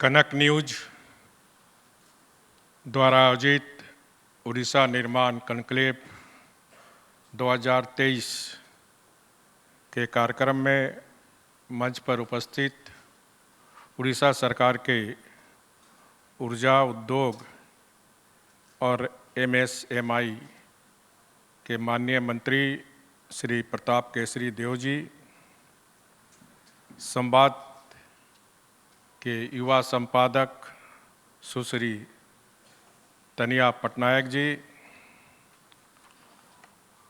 कनक news द्वारा आयोजित उड़ीसा निर्माण कॉन्क्लेव 2023 के कार्यक्रम में मंच पर उपस्थित उड़ीसा सरकार के ऊर्जा उद्योग और एमएसएमई के माननीय मंत्री श्री प्रताप केसरी देव जी, संवाद के युवा संपादक सुश्री तनिया पटनायक जी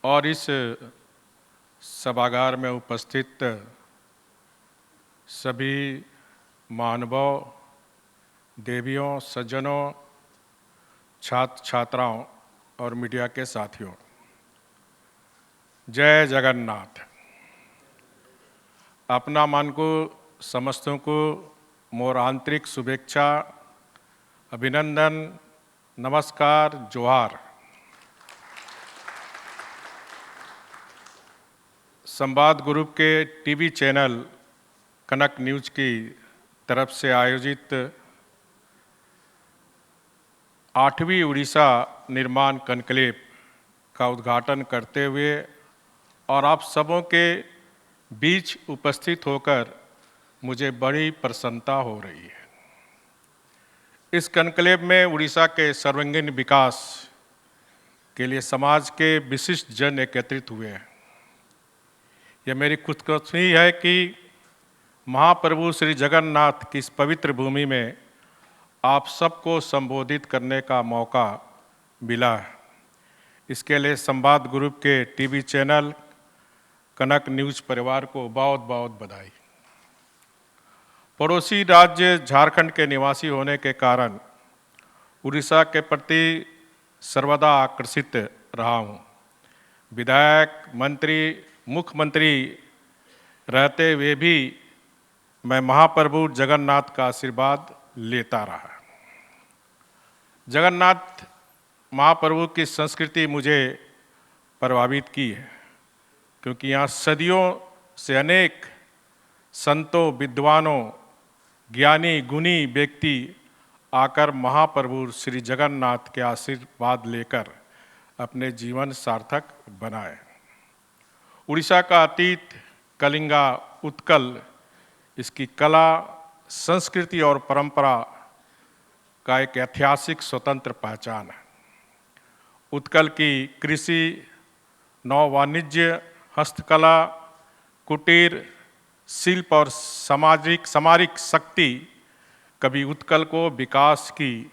और इस सभागार में उपस्थित सभी महानुभाव, देवियों, सज्जनों, छात्र छात्राओं और मीडिया के साथियों, जय जगन्नाथ। अपना मन को समस्तों को मोर आंतरिक शुभेच्छा, अभिनंदन, नमस्कार, जोहार। संवाद ग्रुप के टीवी चैनल कनक न्यूज की तरफ से आयोजित 8वीं उड़ीसा निर्माण कॉन्क्लेव का उद्घाटन करते हुए और आप सबों के बीच उपस्थित होकर मुझे बड़ी प्रसन्नता हो रही है। इस कॉन्क्लेव में उड़ीसा के सर्वांगीण विकास के लिए समाज के विशिष्ट जन एकत्रित हुए हैं। यह मेरी खुशकिस्मती है कि महाप्रभु श्री जगन्नाथ की इस पवित्र भूमि में आप सबको संबोधित करने का मौका मिला है। इसके लिए संवाद ग्रुप के टीवी चैनल कनक न्यूज परिवार को बहुत बहुत बधाई। पड़ोसी राज्य झारखंड के निवासी होने के कारण उड़ीसा के प्रति सर्वदा आकर्षित रहा हूँ। विधायक, मंत्री, मुख्यमंत्री रहते हुए भी मैं महाप्रभु जगन्नाथ का आशीर्वाद लेता रहा। जगन्नाथ महाप्रभु की संस्कृति मुझे प्रभावित की है, क्योंकि यहाँ सदियों से अनेक संतों, विद्वानों, ज्ञानी, गुणी व्यक्ति आकर महाप्रभु श्री जगन्नाथ के आशीर्वाद लेकर अपने जीवन सार्थक बनाए। उड़ीसा का अतीत, कलिंगा, उत्कल, इसकी कला, संस्कृति और परंपरा का एक ऐतिहासिक स्वतंत्र पहचान है। उत्कल की कृषि, नौ वाणिज्य, हस्तकला, कुटीर शिल्प और सामरिक शक्ति कभी उत्कल को विकास की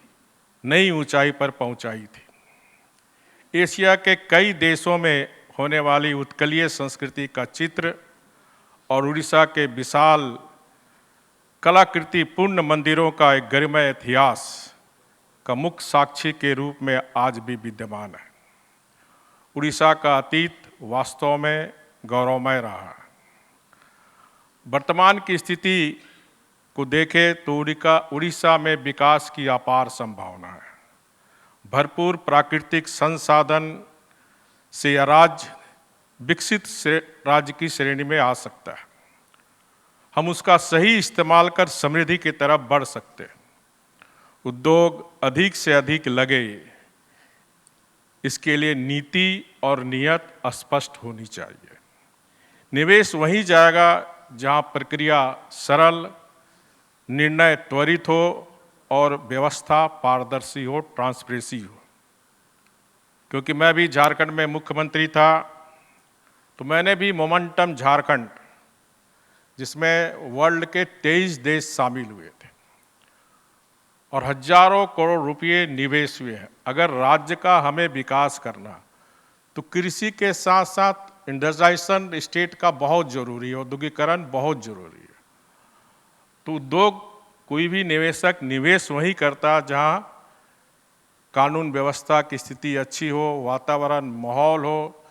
नई ऊंचाई पर पहुंचाई थी। एशिया के कई देशों में होने वाली उत्कलीय संस्कृति का चित्र और उड़ीसा के विशाल कलाकृति पूर्ण मंदिरों का एक गरिमय इतिहास का मुख्य साक्षी के रूप में आज भी विद्यमान है। उड़ीसा का अतीत वास्तव में गौरवमय रहा है। वर्तमान की स्थिति को देखें तो उड़ीसा में विकास की अपार संभावना है। भरपूर प्राकृतिक संसाधन से यह राज्य विकसित राज्य की श्रेणी में आ सकता है। हम उसका सही इस्तेमाल कर समृद्धि की तरफ बढ़ सकते हैं। उद्योग अधिक से अधिक लगे, इसके लिए नीति और नियत स्पष्ट होनी चाहिए। निवेश वहीं जाएगा जहां प्रक्रिया सरल, निर्णय त्वरित हो और व्यवस्था पारदर्शी हो, ट्रांसपेरेंसी हो। क्योंकि मैं भी झारखंड में मुख्यमंत्री था, तो मैंने भी मोमेंटम झारखंड, जिसमें वर्ल्ड के 23 देश शामिल हुए थे और हजारों करोड़ रुपए निवेश हुए हैं। अगर राज्य का हमें विकास करना तो कृषि के साथ साथ इंडस्ट्रियलाइजेशन स्टेट का बहुत जरूरी है, औद्योगिकरण बहुत जरूरी है। तो उद्योग, कोई भी निवेशक निवेश वहीं करता जहां कानून व्यवस्था की स्थिति अच्छी हो, वातावरण, माहौल हो,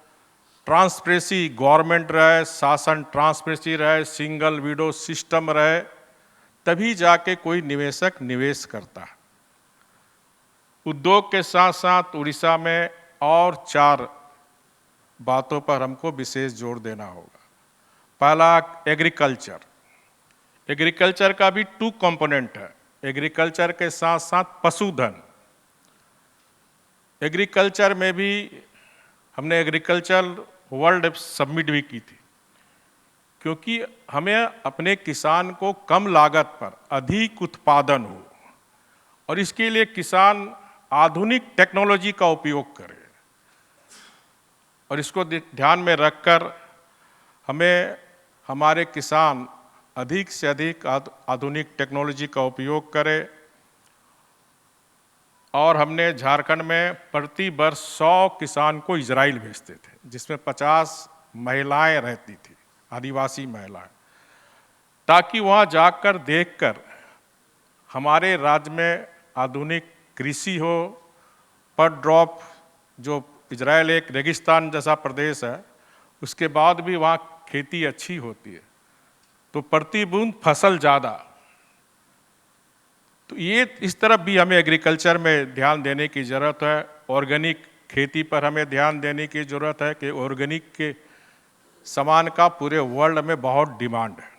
ट्रांसपेरेंसी, गवर्नमेंट रहे, शासन ट्रांसपेरेंसी रहे, सिंगल विंडो सिस्टम रहे, तभी जाके कोई निवेशक निवेश करता है। उद्योग के साथ साथ उड़ीसा में और 4 बातों पर हमको विशेष जोर देना होगा। पहला, एग्रीकल्चर। एग्रीकल्चर का भी 2 कंपोनेंट है। एग्रीकल्चर के साथ साथ पशुधन, एग्रीकल्चर में भी हमने एग्रीकल्चर वर्ल्ड समिट भी की थी, क्योंकि हमें अपने किसान को कम लागत पर अधिक उत्पादन हो और इसके लिए किसान आधुनिक टेक्नोलॉजी का उपयोग करे और इसको ध्यान में रखकर हमें हमारे किसान अधिक से अधिक आधुनिक टेक्नोलॉजी का उपयोग करें। और हमने झारखंड में प्रति वर्ष 100 किसान को इजराइल भेजते थे, जिसमें 50 महिलाएं रहती थी, आदिवासी महिलाएं, ताकि वहां जाकर देखकर हमारे राज्य में आधुनिक कृषि हो। पर ड्रॉप, जो इजराइल एक रेगिस्तान जैसा प्रदेश है, उसके बाद भी वहाँ खेती अच्छी होती है, तो प्रति बूंद फसल ज़्यादा। तो ये इस तरफ भी हमें एग्रीकल्चर में ध्यान देने की ज़रूरत है। ऑर्गेनिक खेती पर हमें ध्यान देने की ज़रूरत है कि ऑर्गेनिक के सामान का पूरे वर्ल्ड में बहुत डिमांड है।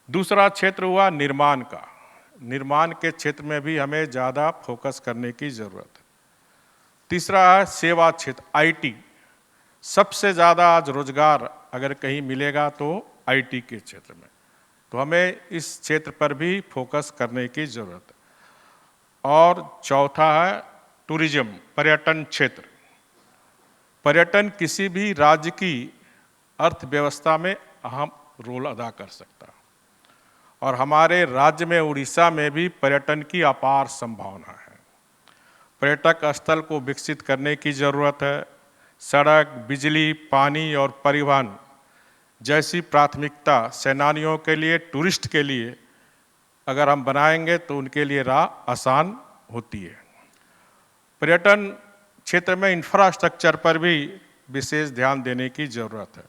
दूसरा क्षेत्र हुआ निर्माण का। निर्माण के क्षेत्र में भी हमें ज़्यादा फोकस करने की ज़रूरत है। तीसरा है सेवा क्षेत्र, आईटी। सबसे ज़्यादा आज रोजगार अगर कहीं मिलेगा तो आईटी के क्षेत्र में, तो हमें इस क्षेत्र पर भी फोकस करने की ज़रूरत है। और चौथा है टूरिज्म, पर्यटन क्षेत्र। पर्यटन किसी भी राज्य की अर्थव्यवस्था में अहम रोल अदा कर सकता है और हमारे राज्य में उड़ीसा में भी पर्यटन की अपार संभावना है। पर्यटक स्थल को विकसित करने की ज़रूरत है। सड़क, बिजली, पानी और परिवहन जैसी प्राथमिकता सैलानियों के लिए, टूरिस्ट के लिए अगर हम बनाएंगे तो उनके लिए राह आसान होती है। पर्यटन क्षेत्र में इंफ्रास्ट्रक्चर पर भी विशेष ध्यान देने की ज़रूरत है,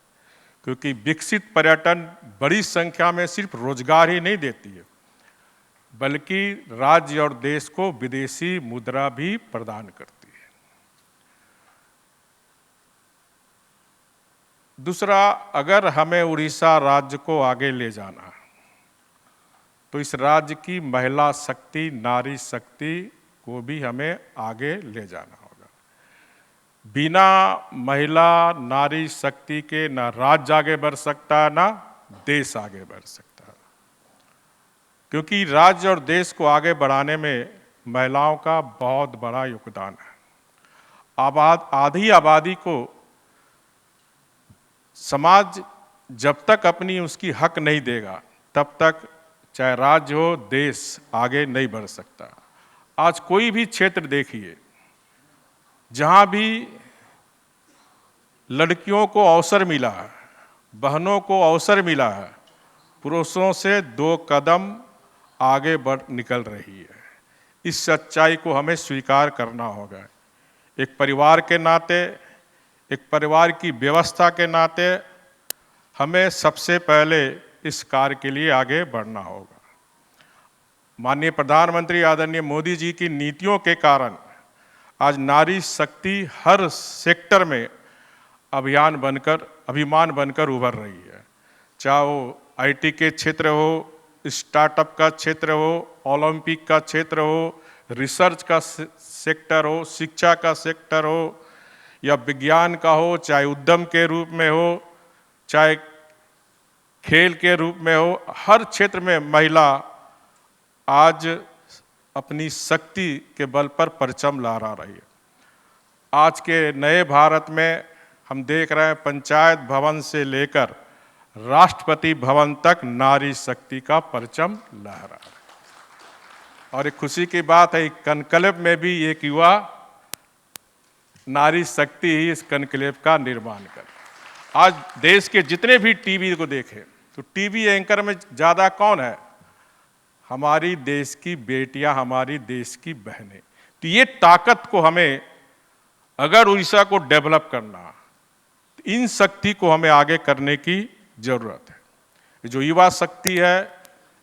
क्योंकि विकसित पर्यटन बड़ी संख्या में सिर्फ रोजगार ही नहीं देती है, बल्कि राज्य और देश को विदेशी मुद्रा भी प्रदान करती है। दूसरा, अगर हमें उड़ीसा राज्य को आगे ले जाना है तो इस राज्य की महिला शक्ति, नारी शक्ति को भी हमें आगे ले जाना होगा। बिना महिला नारी शक्ति के ना राज्य आगे बढ़ सकता है, ना देश आगे बढ़ सकता है, क्योंकि राज्य और देश को आगे बढ़ाने में महिलाओं का बहुत बड़ा योगदान है। आधी आबादी को समाज जब तक अपनी उसकी हक नहीं देगा, तब तक चाहे राज्य हो, देश आगे नहीं बढ़ सकता। आज कोई भी क्षेत्र देखिए, जहां भी लड़कियों को अवसर मिला है, बहनों को अवसर मिला है, पुरुषों से 2 कदम आगे बढ़ निकल रही है। इस सच्चाई को हमें स्वीकार करना होगा। एक परिवार के नाते, एक परिवार की व्यवस्था के नाते हमें सबसे पहले इस कार्य के लिए आगे बढ़ना होगा। माननीय प्रधानमंत्री आदरणीय मोदी जी की नीतियों के कारण आज नारी शक्ति हर सेक्टर में अभिमान बनकर उभर रही है। चाहे वो आईटी के क्षेत्र हो, स्टार्टअप का क्षेत्र हो, ओलंपिक का क्षेत्र हो, रिसर्च का सेक्टर हो, शिक्षा का सेक्टर हो या विज्ञान का हो, चाहे उद्यम के रूप में हो, चाहे खेल के रूप में हो, हर क्षेत्र में महिला आज अपनी शक्ति के बल पर परचम लहरा रही है। आज के नए भारत में हम देख रहे हैं, पंचायत भवन से लेकर राष्ट्रपति भवन तक नारी शक्ति का परचम लहरा है। और एक खुशी की बात है, कनकलेव में भी एक युवा नारी शक्ति ही इस कनकलेव का निर्माण कर। आज देश के जितने भी टीवी को देखें तो टीवी एंकर में ज़्यादा कौन है? हमारी देश की बेटियां, हमारी देश की बहनें। तो ये ताकत को हमें, अगर उड़ीसा को डेवलप करना, तो इन शक्ति को हमें आगे करने की जरूरत है। जो युवा शक्ति है,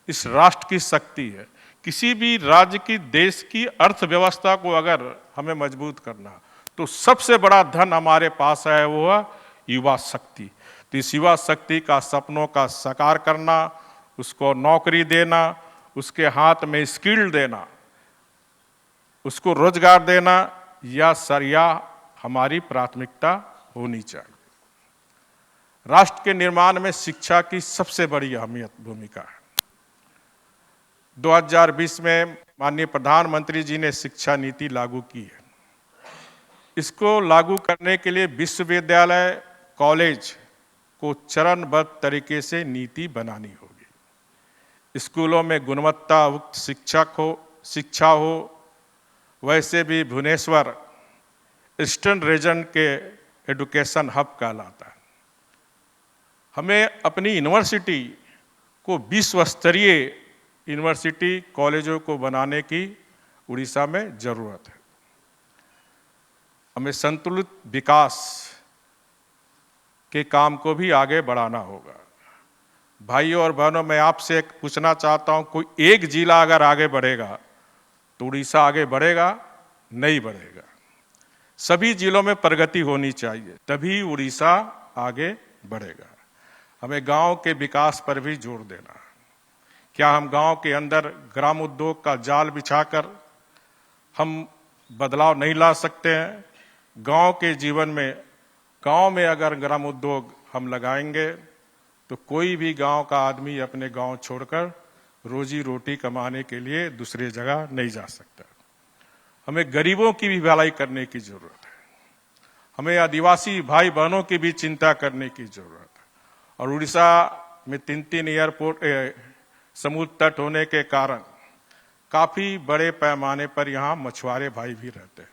इस राष्ट्र की शक्ति है। किसी भी राज्य की, देश की अर्थव्यवस्था को अगर हमें मजबूत करना, तो सबसे बड़ा धन हमारे पास है, वो है युवा शक्ति। तो इस युवा शक्ति का सपनों का साकार करना, उसको नौकरी देना, उसके हाथ में स्किल देना, उसको रोजगार देना, या सरिया हमारी प्राथमिकता होनी चाहिए। राष्ट्र के निर्माण में शिक्षा की सबसे बड़ी अहमियत भूमिका है। 2020 में माननीय प्रधानमंत्री जी ने शिक्षा नीति लागू की है। इसको लागू करने के लिए विश्वविद्यालय, कॉलेज को चरणबद्ध तरीके से नीति बनानी होगी। स्कूलों में गुणवत्ता युक्त शिक्षा हो। वैसे भी भुवनेश्वर ईस्टर्न रीजन के एजुकेशन हब कहलाता है। हमें अपनी यूनिवर्सिटी को विश्व स्तरीय यूनिवर्सिटी, कॉलेजों को बनाने की उड़ीसा में जरूरत है। हमें संतुलित विकास के काम को भी आगे बढ़ाना होगा। भाइयों और बहनों, मैं आपसे एक पूछना चाहता हूं, कोई एक जिला अगर आगे बढ़ेगा तो उड़ीसा आगे बढ़ेगा? नहीं बढ़ेगा। सभी जिलों में प्रगति होनी चाहिए, तभी उड़ीसा आगे बढ़ेगा। हमें गांव के विकास पर भी जोर देना है। क्या हम गांव के अंदर ग्राम उद्योग का जाल बिछाकर हम बदलाव नहीं ला सकते हैं? गांव के जीवन में, गांव में अगर ग्राम उद्योग हम लगाएंगे तो कोई भी गांव का आदमी अपने गांव छोड़कर रोजी रोटी कमाने के लिए दूसरी जगह नहीं जा सकता। हमें गरीबों की भी भलाई करने की जरूरत है। हमें आदिवासी भाई बहनों की भी चिंता करने की जरूरत है। और उड़ीसा में 3 एयरपोर्ट, समुद्र तट होने के कारण काफी बड़े पैमाने पर यहाँ मछुआरे भाई भी रहते हैं।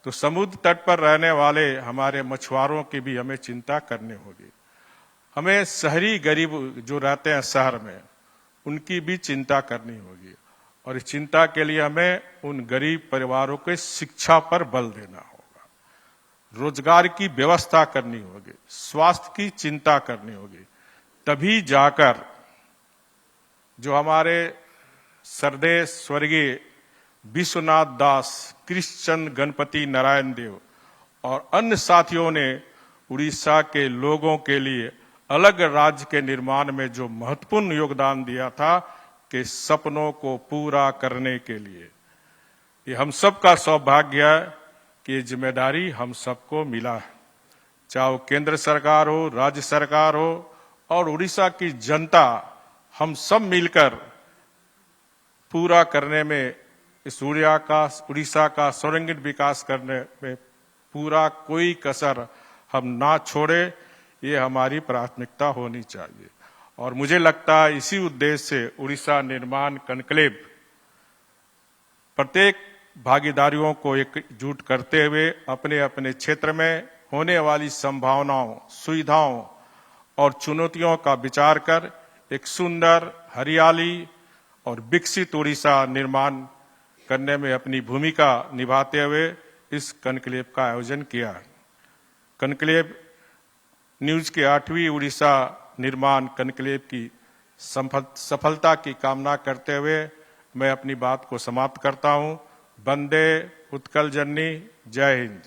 तो समुद्र तट पर रहने वाले हमारे मछुआरों की भी हमें चिंता करनी होगी। हमें शहरी गरीब जो रहते हैं शहर में, उनकी भी चिंता करनी होगी। और इस चिंता के लिए हमें उन गरीब परिवारों के शिक्षा पर बल देना होगा, रोजगार की व्यवस्था करनी होगी, स्वास्थ्य की चिंता करनी होगी। तभी जाकर जो हमारे सरदेश स्वर्गीय विश्वनाथ दास, कृष्णचंद्र गणपति नारायण देव और अन्य साथियों ने उड़ीसा के लोगों के लिए अलग राज्य के निर्माण में जो महत्वपूर्ण योगदान दिया था, के सपनों को पूरा करने के लिए ये हम सबका सौभाग्य है कि ये जिम्मेदारी हम सबको मिला है। चाहे वो केंद्र सरकार हो, राज्य सरकार हो और उड़ीसा की जनता, हम सब मिलकर पूरा करने में, इस उड़ीसा का सर्वांगीण विकास करने में पूरा कोई कसर हम ना छोड़े, ये हमारी प्राथमिकता होनी चाहिए। और मुझे लगता है इसी उद्देश्य से उड़ीसा निर्माण कॉन्क्लेव प्रत्येक भागीदारियों को एकजुट करते हुए अपने अपने क्षेत्र में होने वाली संभावनाओं, सुविधाओं और चुनौतियों का विचार कर एक सुंदर, हरियाली और विकसित उड़ीसा निर्माण करने में अपनी भूमिका निभाते हुए इस कॉन्क्लेव का आयोजन किया है। कॉन्क्लेव न्यूज के 8वीं उड़ीसा निर्माण कॉन्क्लेव की सफलता की कामना करते हुए मैं अपनी बात को समाप्त करता हूं। वंदे उत्कल जननी। जय हिंद।